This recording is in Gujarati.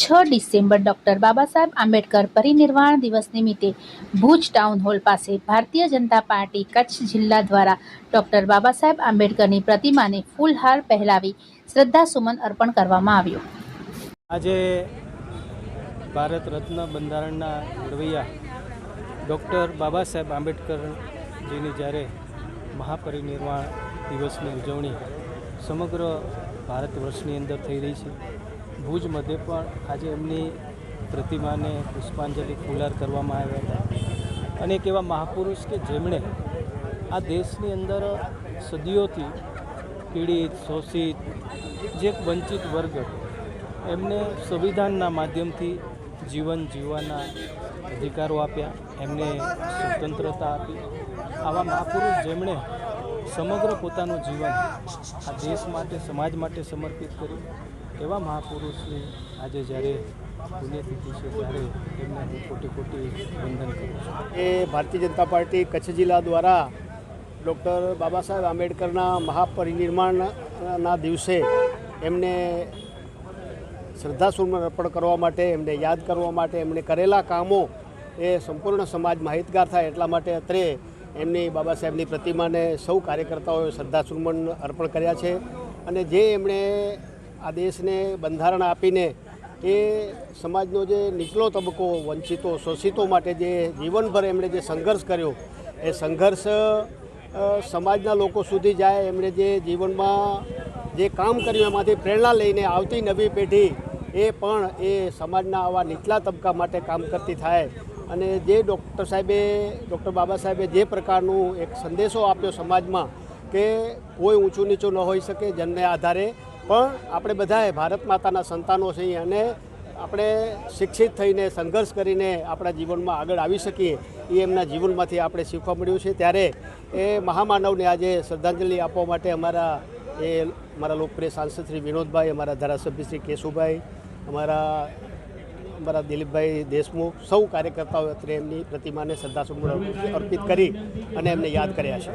6 ડિસેમ્બર ડોક્ટર બાબા સાહેબ આંબેડકર પરિનિર્વાણ દિવસ નિમિત્તે ભુજ ટાઉન હોલ પાસે ભારતીય જનતા પાર્ટી કચ્છ જિલ્લા દ્વારા ડોક્ટર બાબા સાહેબ આંબેડકરની પ્રતિમાને ફૂલહાર પહેરાવી શ્રદ્ધાસુમન અર્પણ કરવામાં આવ્યું। આજે ભારત રત્ન બંધારણના ઘડવૈયા ડૉક્ટર બાબા સાહેબ આંબેડકરજીની જ્યારે મહાપરિનિર્વાણ દિવસની ઉજવણી સમગ્ર ભારત વર્ષની અંદર થઈ રહી છે। ભુજ મધ્યે પણ આજે એમની પ્રતિમાને પુષ્પાંજલિ ફૂલહાર કરવામાં આવ્યા હતા અને એક એવા મહાપુરુષ કે જેમણે આ દેશની અંદર સદીઓથી પીડિત શોષિત જે વંચિત વર્ગ એમને સંવિધાનના માધ્યમથી જીવન જીવવાના અધિકારો આપ્યા, એમને સ્વતંત્રતા આપી। આવા મહાપુરુષ જેમણે સમગ્ર પોતાનું જીવન આ દેશ માટે સમાજ માટે સમર્પિત કર્યું, એવા મહાપુરુષની આજે જ્યારે પુણ્યતિથિ છે ત્યારે એમને હું કોટી કોટી વંદન કરું છું। એ ભારતીય જનતા પાર્ટી કચ્છ જિલ્લા દ્વારા ડૉક્ટર બાબા સાહેબ આંબેડકરના મહાપરિનિર્વાણના દિવસે એમને શ્રદ્ધાસુમન અર્પણ કરવા માટે, એમને યાદ કરવા માટે, એમણે કરેલા કામો એ સંપૂર્ણ સમાજ માહિતગાર થાય એટલા માટે અત્રે એમની બાબા સાહેબની પ્રતિમાને સૌ કાર્યકર્તાઓએ શ્રદ્ધાસુમન અર્પણ કર્યા છે। અને જે એમણે આ દેશને બંધારણ આપીને એ સમાજનો જે નીચલો તબક્કો વંચિતો શોષિતો માટે જે જીવનભર એમણે જે સંઘર્ષ કર્યો એ સંઘર્ષ સમાજના લોકો સુધી જાય, એમણે જે જીવનમાં જે કામ કર્યું એમાંથી પ્રેરણા લઈને આવતી નવી પેઢી એ પણ એ સમાજના આવા નીચલા તબક્કા માટે કામ કરતી થાય। અને જે ડૉક્ટર બાબા સાહેબે જે પ્રકારનું એક સંદેશો આપ્યો સમાજમાં કે કોઈ ઊંચું નીચું ન હોઈ શકે, જન્મને આધારે પણ આપણે બધાએ ભારત માતાના સંતાનો છીએ અને આપણે શિક્ષિત થઈને સંઘર્ષ કરીને આપણા જીવનમાં આગળ આવી શકીએ એ એમના જીવનમાંથી આપણે શીખવા મળ્યું છે। ત્યારે એ મહામાનવને આજે શ્રદ્ધાંજલિ આપવા માટે અમારા લોકપ્રિય સાંસદ શ્રી વિનોદભાઈ, અમારા ધારાસભ્ય શ્રી કેશુભાઈ, અમારા દિલીપભાઈ દેશમુખ, સૌ કાર્યકર્તાઓ અત્રે એમની પ્રતિમાને શ્રદ્ધાસુમન અર્પિત કરી અને એમને યાદ કર્યા છે।